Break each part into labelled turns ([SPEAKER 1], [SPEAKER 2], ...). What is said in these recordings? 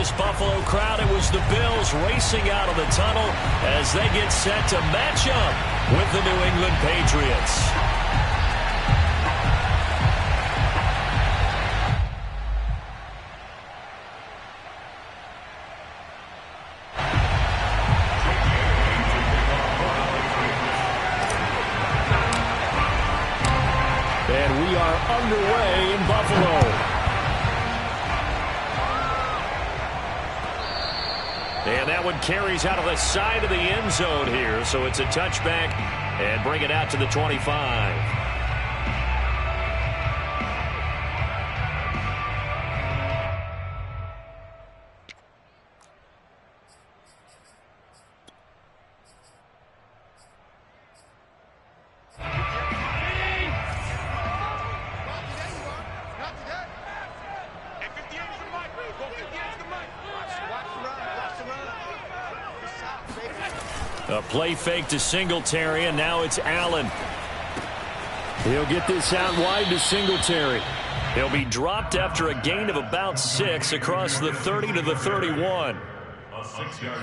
[SPEAKER 1] this Buffalo crowd. It was the Bills racing out of the tunnel as they get set to match up with the New England Patriots. And we are underway in Buffalo. And that one carries out of the side of the end zone here. So it's a touchback and bring it out to the 25. A play fake to Singletary, and now it's Allen. He'll get this out wide to Singletary. He'll be dropped after a gain of about 6 across the 30 to the 31.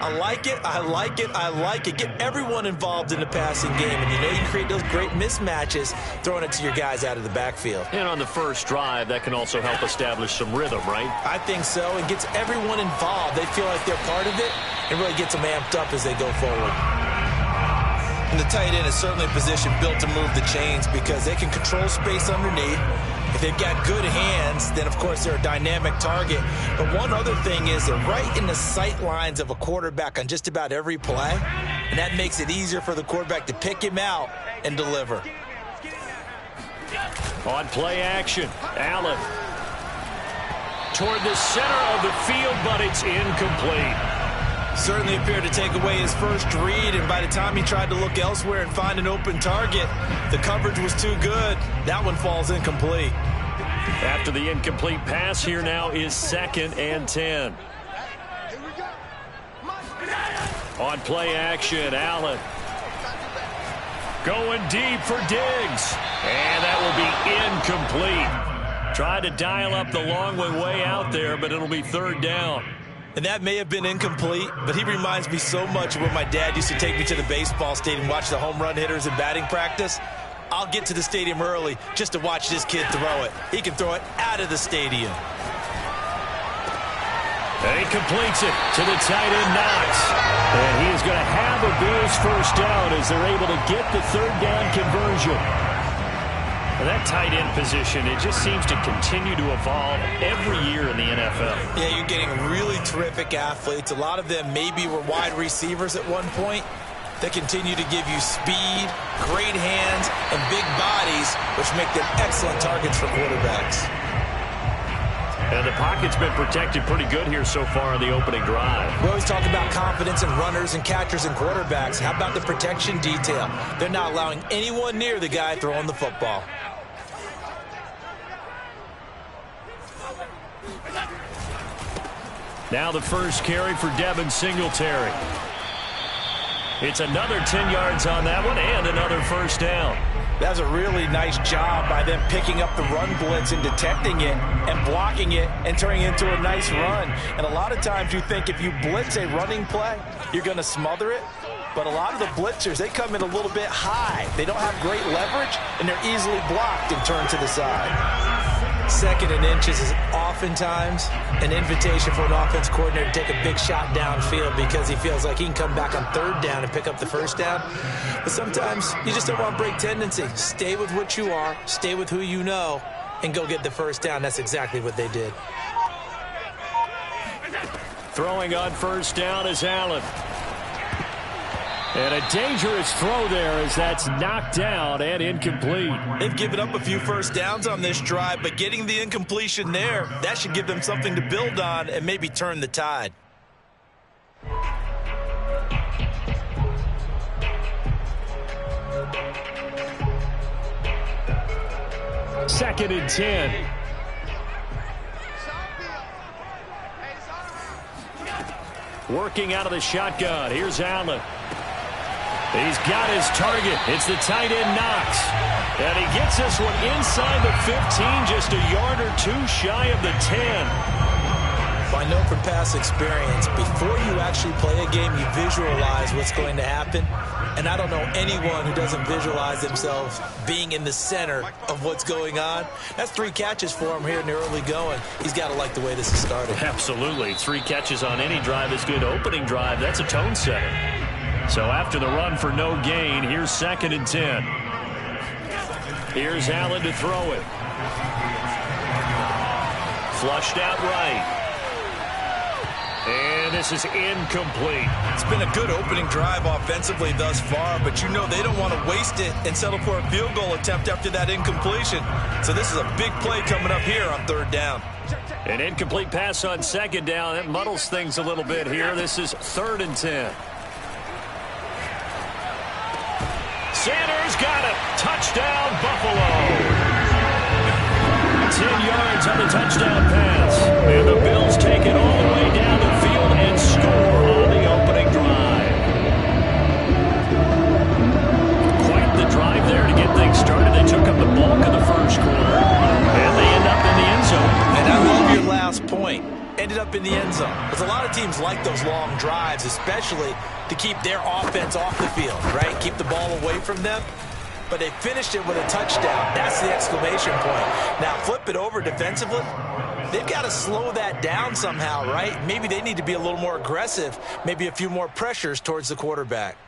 [SPEAKER 2] I like it, I like it, I like it. Get everyone involved in the passing game, and you know you create those great mismatches throwing it to your guys out of the backfield.
[SPEAKER 1] And on the first drive, that can also help establish some rhythm, right?
[SPEAKER 2] I think so. It gets everyone involved. They feel like they're part of it. It really gets them amped up as they go forward. And the tight end is certainly a position built to move the chains because they can control space underneath. If they've got good hands, then, of course, they're a dynamic target. But one other thing is they're right in the sight lines of a quarterback on just about every play, and that makes it easier for the quarterback to pick him out and deliver.
[SPEAKER 1] On play action, Allen toward the center of the field, but it's incomplete.
[SPEAKER 2] Certainly appeared to take away his first read, and by the time he tried to look elsewhere and find an open target, the coverage was too good. That one falls incomplete.
[SPEAKER 1] After the incomplete pass, here now is 2nd and 10. On play action, Allen going deep for Diggs, and that will be incomplete. Tried to dial up the long way out there, but it'll be 3rd down.
[SPEAKER 2] And that may have been incomplete, but he reminds me so much of when my dad used to take me to the baseball stadium and watch the home run hitters in batting practice. I'll get to the stadium early just to watch this kid throw it. He can throw it out of the stadium.
[SPEAKER 1] And he completes it to the tight end, Knox. And he is going to have a Bills first down as they're able to get the 3rd down conversion. That tight end position, it just seems to continue to evolve every year in the NFL.
[SPEAKER 2] Yeah, you're getting really terrific athletes. A lot of them maybe were wide receivers at one point. They continue to give you speed, great hands, and big bodies, which make them excellent targets for quarterbacks.
[SPEAKER 1] And the pocket's been protected pretty good here so far in the opening drive.
[SPEAKER 2] We always talk about confidence in runners and catchers and quarterbacks. How about the protection detail? They're not allowing anyone near the guy throwing the football.
[SPEAKER 1] Now the first carry for Devin Singletary. It's another 10 yards on that one and another first down.
[SPEAKER 2] That was a really nice job by them picking up the run blitz and detecting it and blocking it and turning it into a nice run. And a lot of times you think if you blitz a running play, you're going to smother it. But a lot of the blitzers, they come in a little bit high. They don't have great leverage, and they're easily blocked and turned to the side. 2nd and inches is oftentimes an invitation for an offense coordinator to take a big shot downfield because he feels like he can come back on 3rd down and pick up the first down. But sometimes you just don't want break tendency. Stay with what you are, stay with who you know, and go get the first down. That's exactly what they did.
[SPEAKER 1] Throwing on first down is Allen. And a dangerous throw there as that's knocked down and incomplete.
[SPEAKER 2] They've given up a few first downs on this drive, but getting the incompletion there, that should give them something to build on and maybe turn the tide.
[SPEAKER 1] Second and 10. Working out of the shotgun. Here's Allen. He's got his target. It's the tight end, Knox. And he gets this one inside the 15, just a yard or two shy of the 10.
[SPEAKER 2] I know from past experience, before you actually play a game, you visualize what's going to happen. And I don't know anyone who doesn't visualize themselves being in the center of what's going on. That's 3 catches for him here in the early going. He's got to like the way this is started.
[SPEAKER 1] Absolutely. 3 catches on any drive is good. Opening drive, that's a tone setter. So after the run for no gain, here's 2nd and 10. Here's Allen to throw it. Flushed out right. And this is incomplete.
[SPEAKER 2] It's been a good opening drive offensively thus far, but you know they don't want to waste it and settle for a field goal attempt after that incompletion. So this is a big play coming up here on 3rd down.
[SPEAKER 1] An incomplete pass on 2nd down. That muddles things a little bit here. This is 3rd and 10. Sanders got it. Touchdown, Buffalo. 10 yards on the touchdown pass. And the Bills take it all the way down the field and score on the opening drive. Quite the drive there to get things started. They took up the bulk of the first quarter. And they end up in the end zone.
[SPEAKER 2] And I love your last point. Ended up in the end zone. Because a lot of teams like those long drives, especially to keep their offense off the field, right? Keep the ball away from them. But they finished it with a touchdown. That's the exclamation point. Now flip it over defensively. They've got to slow that down somehow, right? Maybe they need to be a little more aggressive. Maybe a few more pressures towards the quarterback.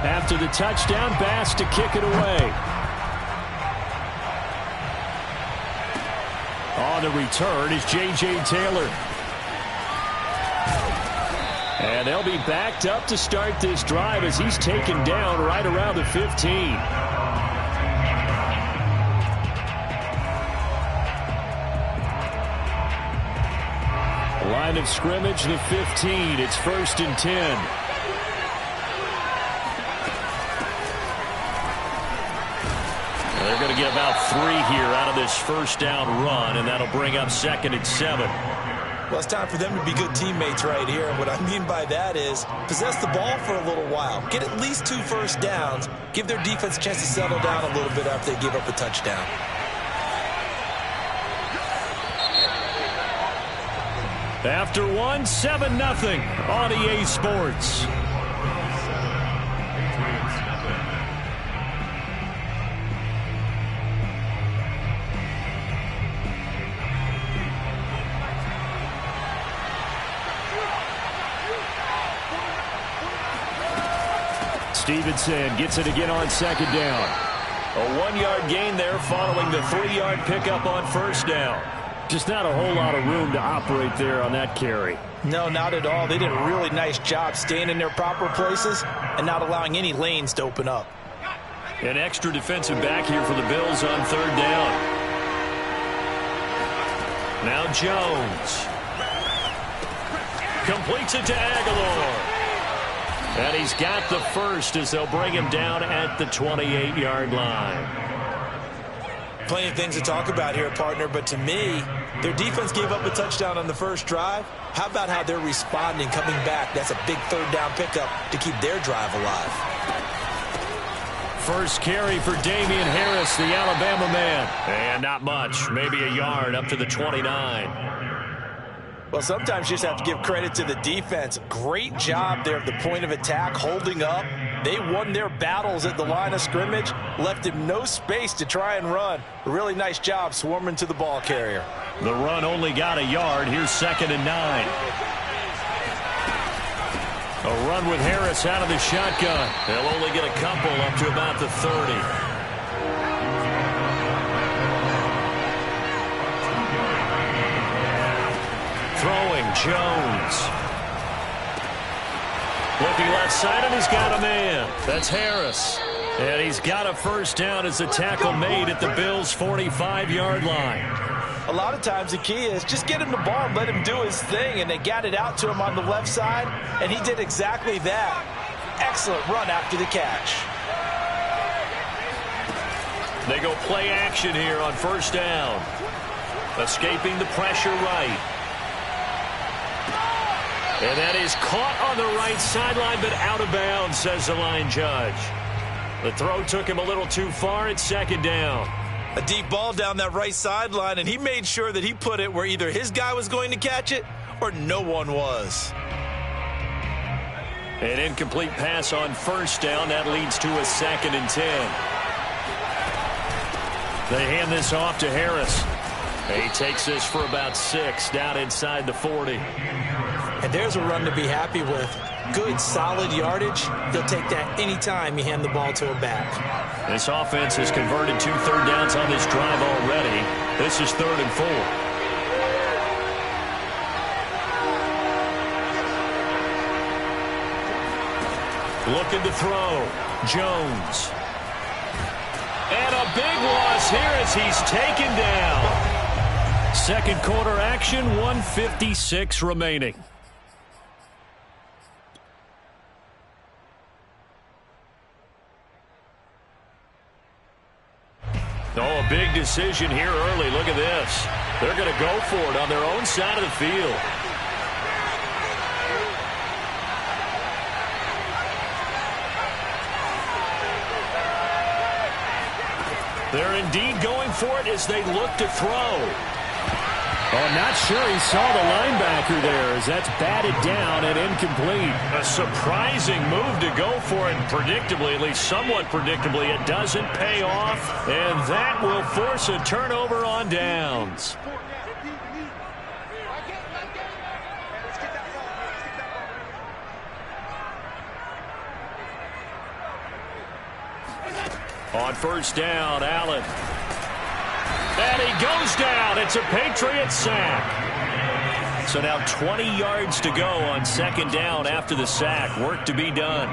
[SPEAKER 1] After the touchdown, Bass to kick it away. On the return is J.J. Taylor. And they'll be backed up to start this drive as he's taken down right around the 15. Line of scrimmage, the 15. It's 1st and 10. They're going to get about 3 here out of this 1st down run, and that'll bring up 2nd and 7.
[SPEAKER 2] Well, it's time for them to be good teammates right here. And what I mean by that is possess the ball for a little while. Get at least 2 first downs. Give their defense a chance to settle down a little bit after they give up a touchdown.
[SPEAKER 1] After 1, 7-0 on EA Sports. Stevenson gets it again on 2nd down. A 1-yard gain there following the 3-yard pickup on 1st down. Just not a whole lot of room to operate there on that carry.
[SPEAKER 2] No, not at all. They did a really nice job staying in their proper places and not allowing any lanes to open up.
[SPEAKER 1] An extra defensive back here for the Bills on 3rd down. Now Jones. Completes it to Aguilar. And he's got the first as they'll bring him down at the 28-yard line.
[SPEAKER 2] Plenty of things to talk about here, partner, but to me, their defense gave up a touchdown on the first drive. How about how they're responding, coming back? That's a big 3rd down pickup to keep their drive alive.
[SPEAKER 1] First carry for Damian Harris, the Alabama man. And not much, maybe a yard up to the 29.
[SPEAKER 2] Well, sometimes you just have to give credit to the defense. Great job there at the point of attack, holding up. They won their battles at the line of scrimmage, left him no space to try and run. A really nice job swarming to the ball carrier.
[SPEAKER 1] The run only got a yard. Here's 2nd and 9. A run with Harris out of the shotgun. They'll only get a couple up to about the 30. Throwing, Jones. Looking left side, and he's got a man. That's Harris. And he's got a 1st down as the tackle made at the Bills' 45-yard line.
[SPEAKER 2] A lot of times the key is just get him the ball and let him do his thing, and they got it out to him on the left side, and he did exactly that. Excellent run after the catch.
[SPEAKER 1] They go play action here on 1st down. Escaping the pressure right. And that is caught on the right sideline, but out of bounds, says the line judge. The throw took him a little too far. It's second down.
[SPEAKER 2] A deep ball down that right sideline, and he made sure that he put it where either his guy was going to catch it or no one was.
[SPEAKER 1] An incomplete pass on first down. That leads to a 2nd and 10. They hand this off to Harris. He takes this for about 6 down inside the 40.
[SPEAKER 3] And there's a run to be happy with. Good, solid yardage. He'll take that anytime you hand the ball to a back.
[SPEAKER 1] This offense has converted 2 third downs on this drive already. This is 3rd and 4. Looking to throw. Jones. And a big loss here as he's taken down. Second quarter action, 1:56 remaining. Oh, a big decision here early. Look at this. They're going to go for it on their own side of the field. They're indeed going for it as they look to throw. Oh, I'm not sure he saw the linebacker there as that's batted down and incomplete. A surprising move to go for it, and predictably, at least somewhat predictably, it doesn't pay off, and that will force a turnover on downs. On first down, Allen. And he goes down. It's a Patriot sack. So now 20 yards to go on second down after the sack. Work to be done.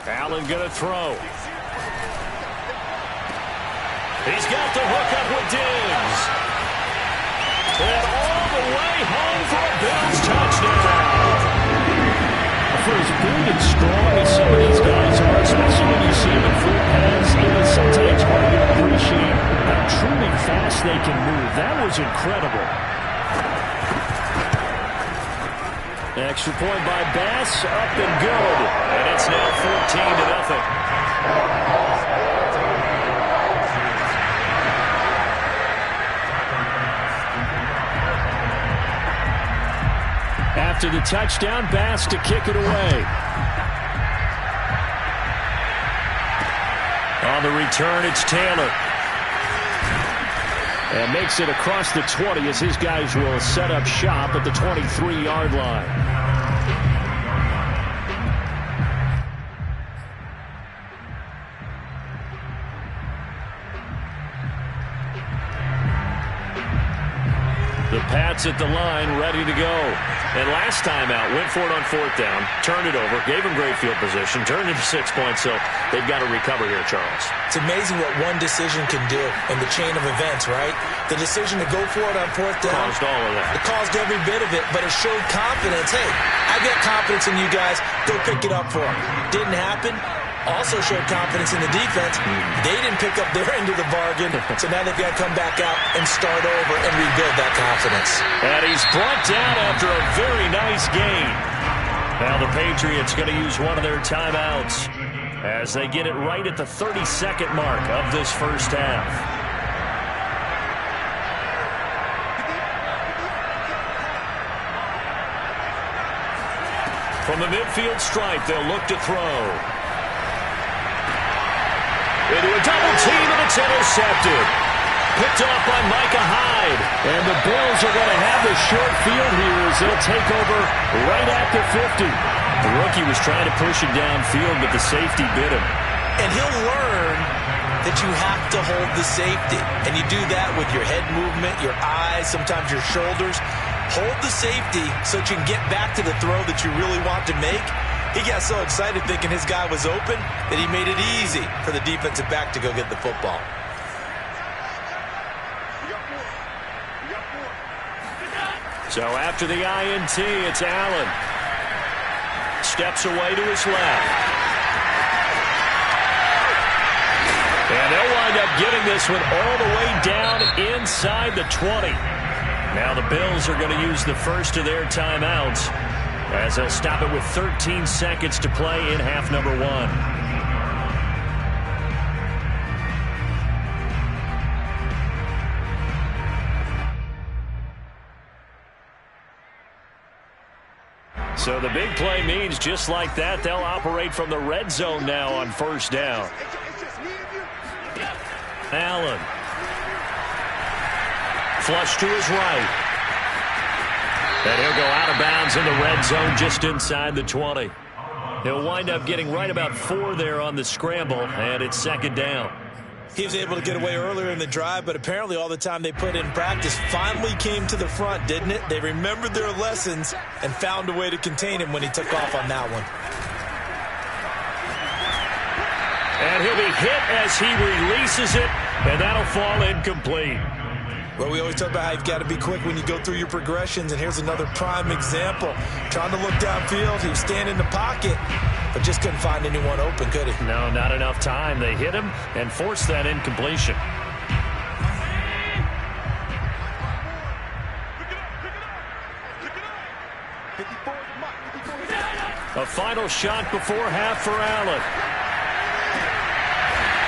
[SPEAKER 1] Allen going to throw. He's got the hook up with Diggs. And all the way home for a Bills touchdown. For as big and strong as some of these guys are, especially when you see them in full pads, it is sometimes hard to appreciate how truly fast they can move. That was incredible. Extra point by Bass, up and good. And it's now 14-0. After the touchdown, Bass to kick it away. On the return, it's Taylor. And makes it across the 20 as his guys will set up shop at the 23-yard line. The Pats at the line, ready to go. And last time out, went for it on fourth down, turned it over, gave him great field position, turned it to 6 points, so they've got to recover here, Charles.
[SPEAKER 3] It's amazing what one decision can do in the chain of events, right? The decision to go for it on fourth down.
[SPEAKER 1] Caused all of that.
[SPEAKER 3] It caused every bit of it, but it showed confidence. Hey, I got confidence in you guys. Go pick it up for them. Didn't happen. Also showed confidence in the defense. They didn't pick up their end of the bargain, so now they've got to come back out and start over and rebuild that confidence.
[SPEAKER 1] And he's brought down after a very nice gain. Now the Patriots going to use one of their timeouts as they get it right at the 30-second mark of this first half. From the midfield stripe, they'll look to throw. Into a double team, and it's intercepted. Picked off by Micah Hyde. And the Bills are going to have the short field here as they'll take over right at the 50. The rookie was trying to push it downfield, but the safety bit him.
[SPEAKER 3] And he'll learn that you have to hold the safety. And you do that with your head movement, your eyes, sometimes your shoulders. Hold the safety so that you can get back to the throw that you really want to make. He got so excited thinking his guy was open that he made it easy for the defensive back to go get the football.
[SPEAKER 1] So after the INT, it's Allen. Steps away to his left. And they'll wind wind up getting this one all the way down inside the 20. Now the Bills are going to use the first of their timeouts as they'll stop it with 13 seconds to play in half number 1. So the big play means just like that, they'll operate from the red zone now on first down. Allen. Flush to his right. And he'll go out of bounds in the red zone just inside the 20. He'll wind up getting right about 4 there on the scramble, and it's second down.
[SPEAKER 3] He was able to get away earlier in the drive, but apparently all the time they put in practice finally came to the front, didn't it? They remembered their lessons and found a way to contain him when he took off on that one.
[SPEAKER 1] And he'll be hit as he releases it, and that'll fall incomplete.
[SPEAKER 3] Well, we always talk about how you've got to be quick when you go through your progressions, and here's another prime example. Trying to look downfield, he was standing in the pocket, but just couldn't find anyone open, could he?
[SPEAKER 1] No, not enough time. They hit him and forced that incompletion. A final shot before half for Allen.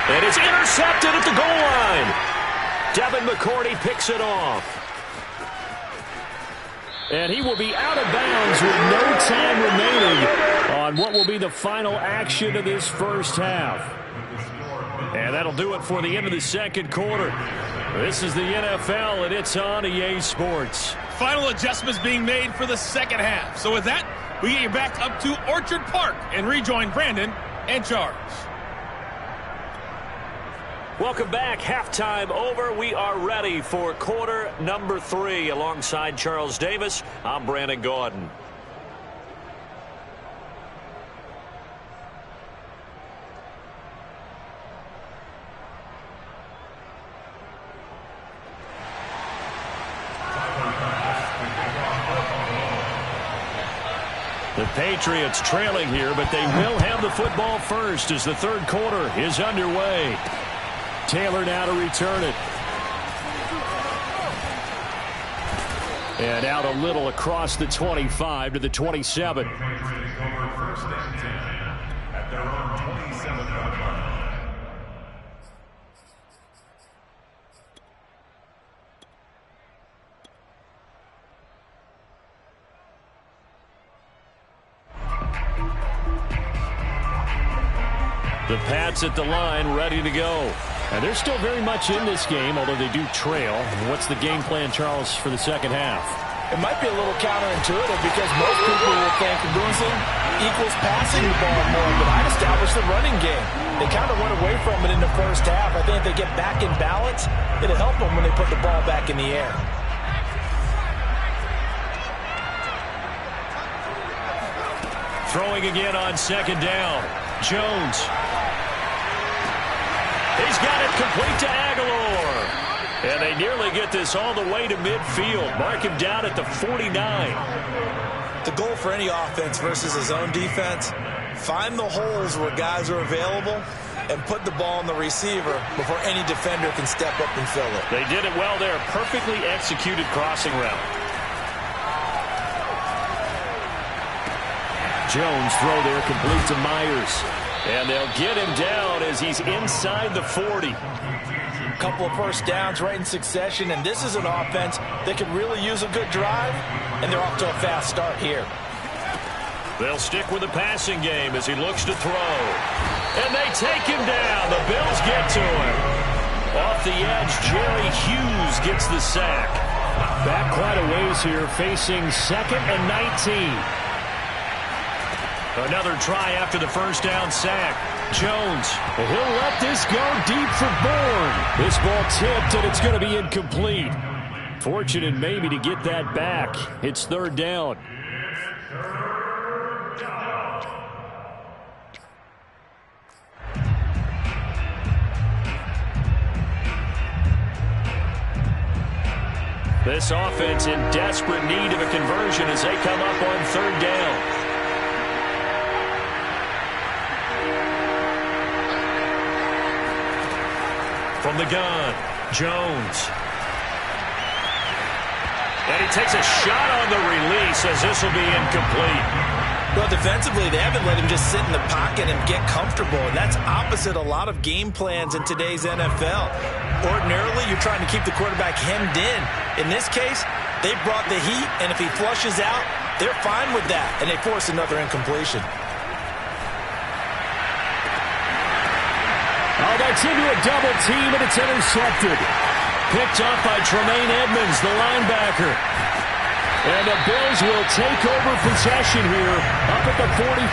[SPEAKER 1] And it's intercepted at the goal line. Devin McCourty picks it off. And he will be out of bounds with no time remaining on what will be the final action of this first half. And that'll do it for the end of the second quarter. This is the NFL, and it's on EA Sports.
[SPEAKER 4] Final adjustments being made for the second half. So with that, we get you back up to Orchard Park and rejoin Brandon and Charles.
[SPEAKER 1] Welcome back. Halftime over. We are ready for quarter number 3. Alongside Charles Davis, I'm Brandon Gaudin. The Patriots trailing here, but they will have the football first as the third quarter is underway. Taylor now to return it. And out a little across the 25 to the 27. The Pats at the line, ready to go. And they're still very much in this game, although they do trail. What's the game plan, Charles, for the second half?
[SPEAKER 3] It might be a little counterintuitive because most people will think doing something equals passing the ball more, but I'd establish the running game. They kind of went away from it in the first half. I think if they get back in balance, it'll help them when they put the ball back in the air.
[SPEAKER 1] Throwing again on second down. Jones. He's got it complete to Aguilar. And they nearly get this all the way to midfield. Mark him down at the 49.
[SPEAKER 3] The goal for any offense versus his own defense, find the holes where guys are available and put the ball on the receiver before any defender can step up and fill it.
[SPEAKER 1] They did it well there. Perfectly executed crossing route. Jones throw there complete to Myers. And they'll get him down as he's inside the 40.
[SPEAKER 3] A couple of first downs right in succession, and this is an offense that could really use a good drive, and they're off to a fast start here.
[SPEAKER 1] They'll stick with the passing game as he looks to throw. And they take him down. The Bills get to him. Off the edge, Jerry Hughes gets the sack. Back quite a ways here, facing 2nd and 19. Another try after the first down sack. Jones, he'll let this go deep for Bourne. This ball tipped, and it's going to be incomplete. Fortunate maybe to get that back. It's third down. This offense in desperate need of a conversion as they come up on third down. From the gun, Jones. And he takes a shot on the release as this will be incomplete.
[SPEAKER 3] Well, defensively, they haven't let him just sit in the pocket and get comfortable, and that's opposite a lot of game plans in today's NFL. Ordinarily, you're trying to keep the quarterback hemmed in. In this case, they brought the heat, and if he flushes out, they're fine with that, and they force another incompletion.
[SPEAKER 1] Oh, that's into a double team, and it's intercepted. Picked up by Tremaine Edmonds, the linebacker. And the Bills will take over possession here up at the 40.